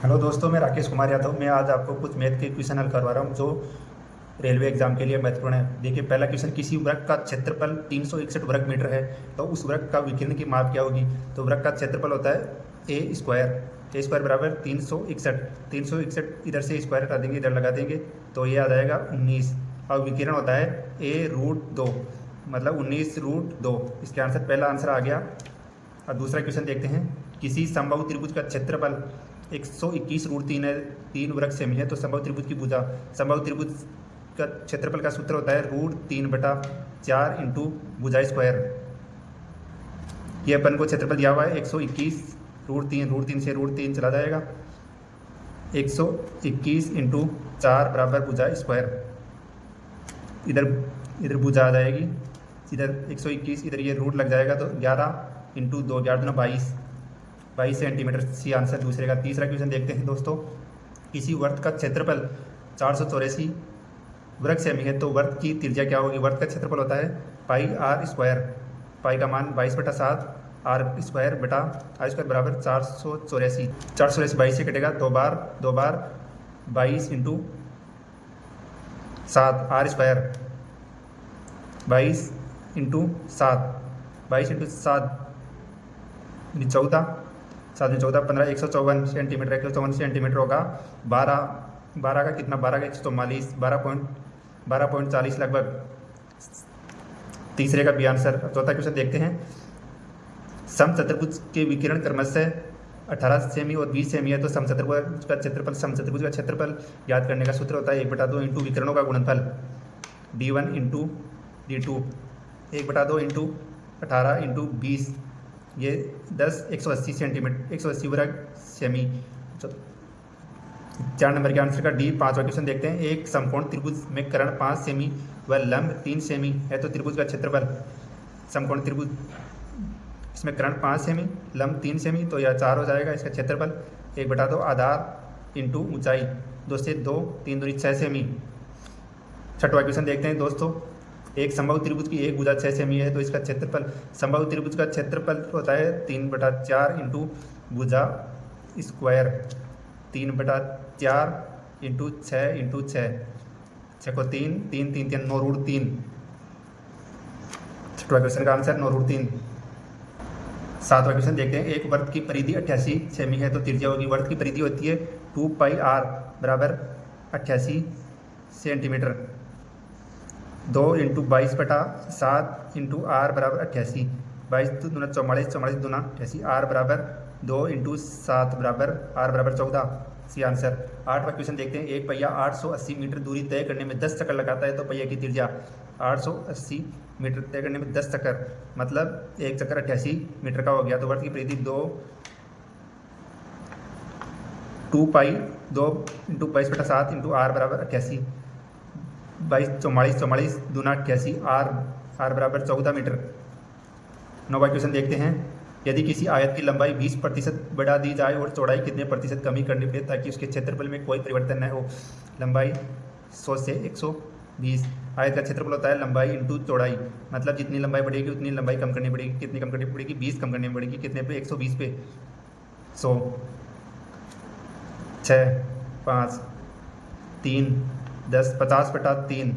Hello दोस्तों, मैं राकेश कुमार यादव। मैं आज आपको कुछ मैथ के क्वेश्चन हल करवा रहा हूँ जो रेलवे एग्जाम के लिए महत्वपूर्ण है। देखिए, पहला क्वेश्चन, किसी वृत्त का क्षेत्रफल 361 वर्ग मीटर है तो उस वृत्त का विकिरण की माप क्या होगी। तो वृत्त का क्षेत्रफल होता है ए स्क्वायर बराबर 361 इधर से स्क्वायर हटा देंगे, इधर लगा देंगे तो ये आ जाएगा 19। और विकिरण होता है a√2 मतलब 19√2। इसके आंसर, पहला आंसर आ गया। अब दूसरा क्वेश्चन देखते हैं। किसी समबाहु त्रिभुज का क्षेत्रफल 121√3 है, 3 वर्ग सेमी है तो समबाहु त्रिभुज की भुजा, समबाहु त्रिभुज का क्षेत्रफल का सूत्र होता है √3/4 इंटू भुजा स्क्वायर। ये अपन को क्षेत्रफल दिया हुआ है 121√3 से √3 चला जाएगा, 121 इंटू 4 बराबर भुजा स्क्वायर। इधर भुजा आ जाएगी, इधर 121, इधर ये रूट लग जाएगा तो 11 इंटू 2, 11 दूना 22 सेंटीमीटर। सी आंसर दूसरे का। तीसरा क्वेश्चन देखते हैं दोस्तों। किसी वर्त का क्षेत्रफल 484 वर्ग सेमी है तो वर्त की त्रिज्या क्या होगी। वर्त का क्षेत्रफल होता है पाई आर स्क्वायर, पाई का मान 22/7, आर स्क्वायर बराबर 484। 22 से कटेगा, दो बार 22 इंटू 7, आर स्क्वायर 22 इंटू 7, 14, 7 में 14, 15, 154 सेंटीमीटर, 154 सेंटीमीटर होगा। 12 का कितना, 12 का 144, 12.40 लगभग। तीसरे का भी आंसर। चौथा क्वेश्चन देखते हैं। समचतुर्भुज के विकिरण क्रमशः 18 सेमी और 20 सेमी है तो समचतुर्भुज का क्षेत्रफल याद करने का सूत्र होता है 1/2 इंटू विकिरणों का गुणनफल d1 into d2, 1/2 into 18 into 20, ये 180 सेंटीमीटर, 180 वर्ग सेमी। 4 नंबर के आंसर का डी। पांचवा क्वेश्चन देखते हैं। एक समकोण त्रिभुज में कर्ण 5 सेमी व लंब 3 सेमी है तो त्रिभुज का क्षेत्रफल। समकोण त्रिभुज, इसमें कर्ण 5 सेमी, लंब 3 सेमी तो यह 4 हो जाएगा। इसका क्षेत्रफल 1/2 आधार इंटू ऊंचाई, 2 से 2, 3 दूनी 6 सेमी। छठवां क्वेश्चन देखते हैं दोस्तों। एक समबाहु त्रिभुज की एक भुजा 6 सेमी है तो इसका क्षेत्रफल, समबाहु त्रिभुज का क्षेत्रफल होता है 3/4 इंटू भुजा स्क्वायर, 3/4 इंटू 6 इंटू 6, 6 को 3, 3, 3, 3, 9√3। छठवां क्वेश्चन का आंसर 9√3। सातवां क्वेश्चन देखते हैं। एक वर्त की परिधि 88 सेमी है तो त्रिज्या होगी। वर्त की परिधि होती है 2πr बराबर 88 सेंटीमीटर। 2 इंटू 22/7 इंटू आर बराबर 88, 22 दूना 44, 44 दूना 88, आर बराबर 2 इंटू 7 बराबर आर बराबर 14। C answer. आठवां क्वेश्चन देखते हैं। एक पहिया 880 मीटर दूरी तय करने में 10 चक्कर लगाता है तो पहिया की त्रिज्या, 880 मीटर तय करने में 10 चक्कर मतलब एक चक्कर 88 मीटर का हो गया। तो वर्त की परिधि 2 इंटू 22/7 इंटू आर बराबर 88, 44 दूना 88, आर बराबर 14 मीटर। नौवां क्वेश्चन देखते हैं। यदि किसी आयत की लंबाई 20% बढ़ा दी जाए और चौड़ाई कितने प्रतिशत कमी करनी पड़े ताकि उसके क्षेत्रफल में कोई परिवर्तन न हो। लंबाई 100 से 120। आयत का क्षेत्रफल होता है लंबाई इंटू चौड़ाई, मतलब जितनी लंबाई बढ़ेगी उतनी लंबाई कम करनी पड़ेगी। कितनी कम करनी पड़ेगी, 20 कम करनी पड़ेगी। कितने पे, 120 पे। 100, 6, 5, 3, 10, 50/3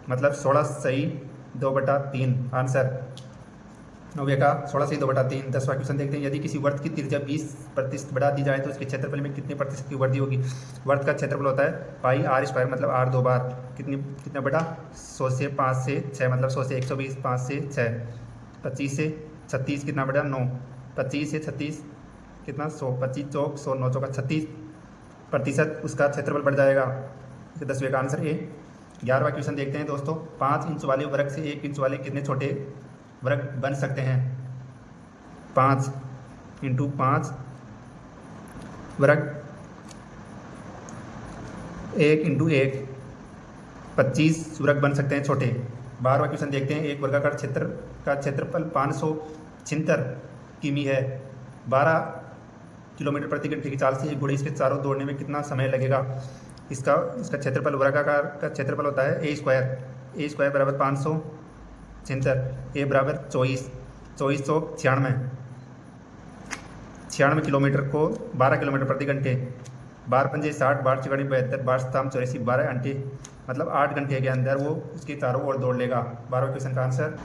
मतलब 16 सही 2/3 आंसर। 9वें का 16 सही 2/3। 10वां क्वेश्चन देखते हैं। यदि किसी वर्त की त्रिज्या 20% बढ़ा दी जाए तो उसके क्षेत्रफल में कितने प्रतिशत की वृद्धि होगी। वर्त का क्षेत्रफल होता है पाई आर स्क्वायर मतलब आर 2 बार, कितना बटा 100 से 5 से 6 मतलब 100 से 120, 5 से 6, 25 से 36 कितना बटा 9, 25 से 36 कितना 100, 25 चौक 100, 9 चौका 36% उसका क्षेत्रफल बढ़ जाएगा। 10वें का आंसर ए। 11वां क्वेश्चन देखते हैं दोस्तों। 5 इंच वाले वर्ग से 1 इंच वाले कितने छोटे वर्ग बन सकते हैं। 5 इंटू 5 वर्ग, 1 इंटू 1, 25 वर्ग बन सकते हैं छोटे। 12वां क्वेश्चन देखते हैं। एक वर्गाकार क्षेत्र का क्षेत्रफल 576 किमी है। 12 किलोमीटर प्रति घंटे की चाल से एक घोड़े इसके चारों दौड़ने में कितना समय लगेगा। इसका क्षेत्रफल, वर्गाकार का क्षेत्रफल होता है ए स्क्वायर बराबर 576, ए बराबर 24, 24 चौक 96, 96 किलोमीटर को 12 किलोमीटर प्रति घंटे, 12 पंजे 60, 12 चौगाड़ी 72, 12 सताम 84, 12 घंटे मतलब 8 घंटे के अंदर वो उसके चारों ओर दौड़ लेगा। 12वें क्वेश्चन का आंसर।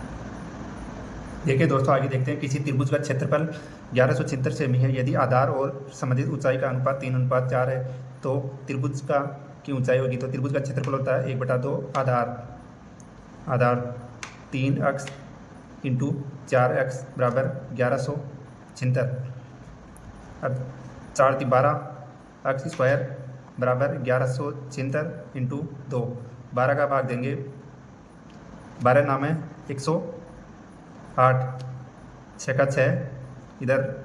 देखिए दोस्तों आगे देखते हैं। किसी त्रिभुज का क्षेत्रफल 1176 सेमी है। यदि आधार और संबंधित ऊंचाई का अनुपात 3:4 है तो त्रिभुज का की ऊंचाई होगी। तो त्रिभुज का क्षेत्रफल होता है 1/2 आधार 3x इंटू 4x बराबर 1176। अब 4 × 12 x स्क्वायर बराबर 1176 इंटू 2। 12 का भाग देंगे, 12 नाम है 108, 6 का 6, इधर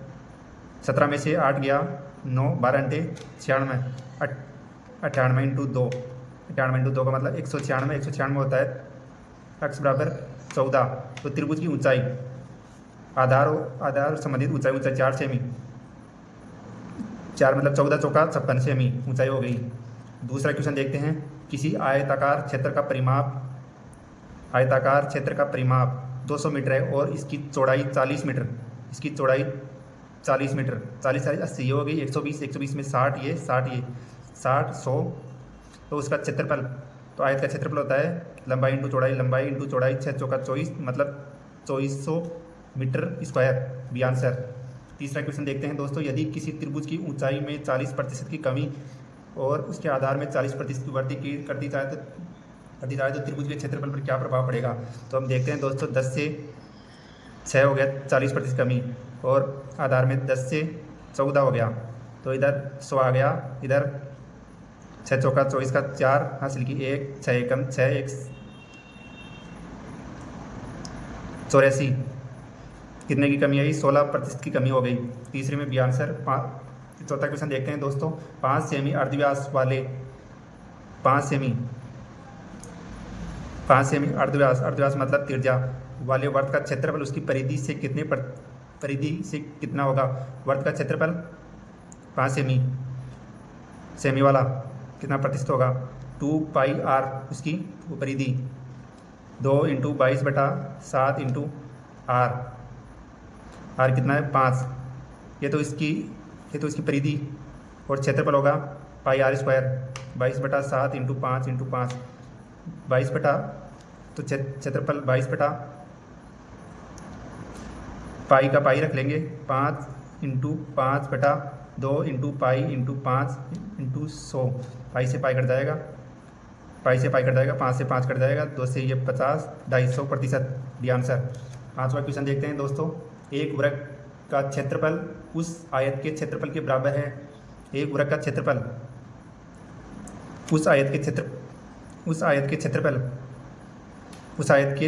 17 में से 8 गया 9, 12 घंटे 96, 98 इंटू 2, 98 इंटू 2 का मतलब 196, 196 होता है x बराबर 14। तो त्रिभुज की ऊंचाई आधार संबंधित ऊंचाई 4 सेमी, 4 मतलब 14 चौका 56 सेमी ऊंचाई हो गई। दूसरा क्वेश्चन देखते हैं। किसी आयताकार क्षेत्र का परिमाप 200 मीटर है और इसकी चौड़ाई 40 मीटर, 40 मीटर, 40 80 ये हो गई, 120, 120 में 60 ये 60 100। तो उसका क्षेत्रफल, तो आयत का क्षेत्रफल होता है लंबाई इंटू चौड़ाई, 6 चौका 24 मतलब 2400 मीटर स्क्वायर भी आंसर। तीसरा क्वेश्चन देखते हैं दोस्तों। यदि किसी त्रिभुज की ऊंचाई में 40% की कमी और उसके आधार में 40% की वृद्धि कर दी जाए तो त्रिभुज के क्षेत्रफल पर क्या प्रभाव पड़ेगा। तो हम देखते हैं दोस्तों, 10 से 6 हो गया 40% कमी और आधार में 10 से 14 हो गया, तो इधर 100 आ गया, इधर 6 चौका 24 का 4 हासिल की 1, 6 एकम 6, 1 84, कितने की कमी आई, 16% की कमी हो गई। तीसरे में भी आंसर। चौथा क्वेश्चन देखते हैं दोस्तों। 5 सेमी अर्धव्यास वाले 5 सेमी अर्धव्यास मतलब त्रिज्या वाले वर्त का क्षेत्रफल उसकी परिधि से कितना होगा। वर्त का क्षेत्रफल 5 सेमी वाला कितना प्रतिशत होगा, 2πr उसकी परिधि, 2 × 22/7 × r कितना है 5। ये तो इसकी परिधि और क्षेत्रफल होगा πr², 22/7 × 5 × 5, 22 तो क्षेत्रफल 22 पाई का पाई रख लेंगे, 5 × 5/2 × पाई × 5 × 100। पाई से पाई कट जाएगा, 5 से 5 कट जाएगा, 2 से ये 50, 250% डी आंसर। पांचवा क्वेश्चन देखते हैं दोस्तों। एक वृत्त का क्षेत्रफल उस आयत के क्षेत्रफल के बराबर है। एक वृत्त का क्षेत्रफल उस आयत के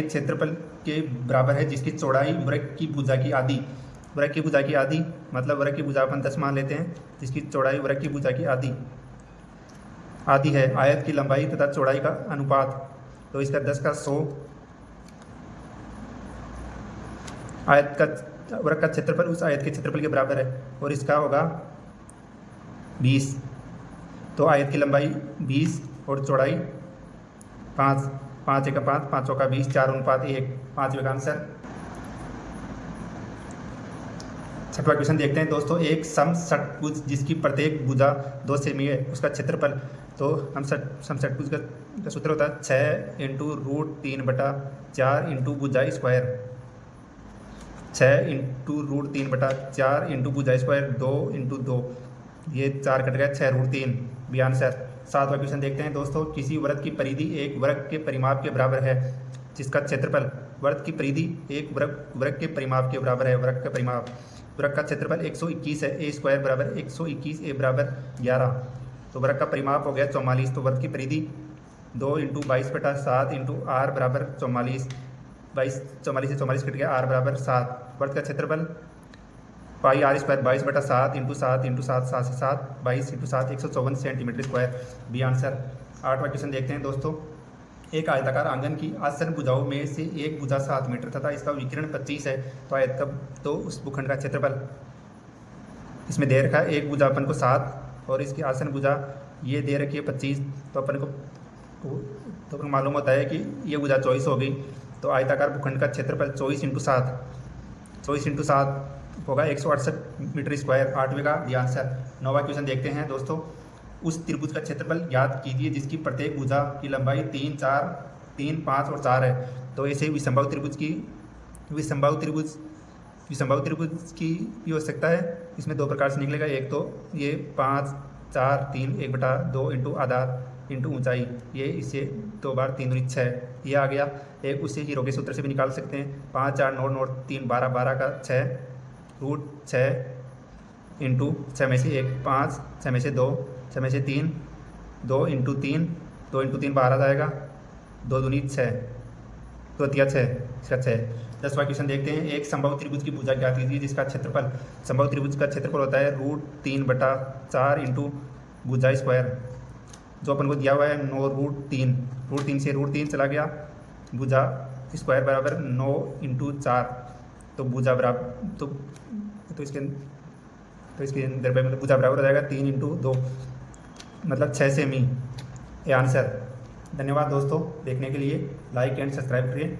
क्षेत्रफल के बराबर है जिसकी चौड़ाई वृत्त की भुजा की आधी मतलब वृत्त की भुजा अपन 10 मान लेते हैं, जिसकी चौड़ाई वृत्त की भुजा की आधी है। आयत की लंबाई तथा चौड़ाई का अनुपात, तो इसका 10 का 100। वृत्त का क्षेत्रफल उस आयत के क्षेत्रफल के बराबर है और इसका होगा 20। तो आयत की लंबाई 20 और चौड़ाई 5, 5 × 5, 5 × 20, 4:1, 5वें का आंसर। छठवां क्वेश्चन देखते हैं दोस्तों। एक समषटभुज जिसकी प्रत्येक भुजा 2 सेमी है, उसका क्षेत्रफल, तो हम समषटभुज का सूत्र होता है 6 × √3/4 × भुजा स्क्वायर, 6 × √3/4 × भुजा स्क्वायर, 2 × 2, ये 4 कट गया, 6 √3 भी आंसर। सातवां क्वेश्चन देखते हैं दोस्तों। किसी वृत्त की परिधि एक वृत्त के परिमाप के बराबर है जिसका क्षेत्रफल, वृत्त की परिधि एक वृत्त के परिमाप के बराबर है। वृत्त का क्षेत्रफल 121 है, a² बराबर 121, a बराबर 11, तो वृत्त का परिमाप हो गया 44। तो वृत्त की परिधि 2 × 22/7 × r बराबर 44, 44 से 44 कट गया, r बराबर 7। वृत्त का क्षेत्रफल πr² 22/7 × 7 × 7, 7 से 7, 22 × 7, 154 सेंटीमीटर स्क्वायर भी आंसर। आठवां क्वेश्चन देखते हैं दोस्तों। एक आयताकार आंगन की आसन्न भुजाओं में से एक भुजा 7 मीटर तथा इसका विकिरण 25 है, तो उस भूखंड का क्षेत्रफल इसमें दे रखा है। एक भुजा अपन को 7 और इसकी आसन्न भुजा ये दे रखी है 25, तो अपन को मालूम होता है कि ये भुजा 24 हो गई। तो आयताकार भूखंड का क्षेत्रफल 24 × 7 होगा 168 मीटर स्क्वायर। 8वें का द आंसर। 9वां क्वेश्चन देखते हैं दोस्तों। उस त्रिभुज का क्षेत्रफल ज्ञात कीजिए जिसकी प्रत्येक भुजा की लंबाई 3, 4, 3, 5 और 4 है। तो ऐसे विसंबाहु त्रिभुज की भी हो सकता है। इसमें दो प्रकार से निकलेगा। एक तो ये 5, 4, 3, 1/2 इंटू आधार इंटू ऊंचाई, ये इसे 2 बार 3 दूनी 6 ये आ गया। एक उसे हीरो के सूत्र से भी निकाल सकते हैं। 5, 4, 9, 9, 3, 12, 12 का 6 √6 इंटू 6 में से 1 5, 6 में से 2, 6 में से 3, 2 इंटू 3, 2 इंटू 3 12 जाएगा, 2 दूनी 6, 2 तिया 6, इसका 6। 10वां क्वेश्चन देखते हैं। एक समबाहु त्रिभुज की भुजा ज्ञात कीजिए जिसका क्षेत्रफल, समबाहु त्रिभुज का क्षेत्रफल होता है √3/4 इंटू भुजा स्क्वायर, जो अपन को दिया हुआ है 9 √3 से √3 चला गया, भुजा स्क्वायर बराबर 9 इंटू 4, तो भुजा बराबर तो इसके अंदर मतलब भुजा बराबर हो जाएगा 3 इंटू 2 मतलब 6 सेमी, ये आंसर। धन्यवाद दोस्तों देखने के लिए। लाइक एंड सब्सक्राइब करिए।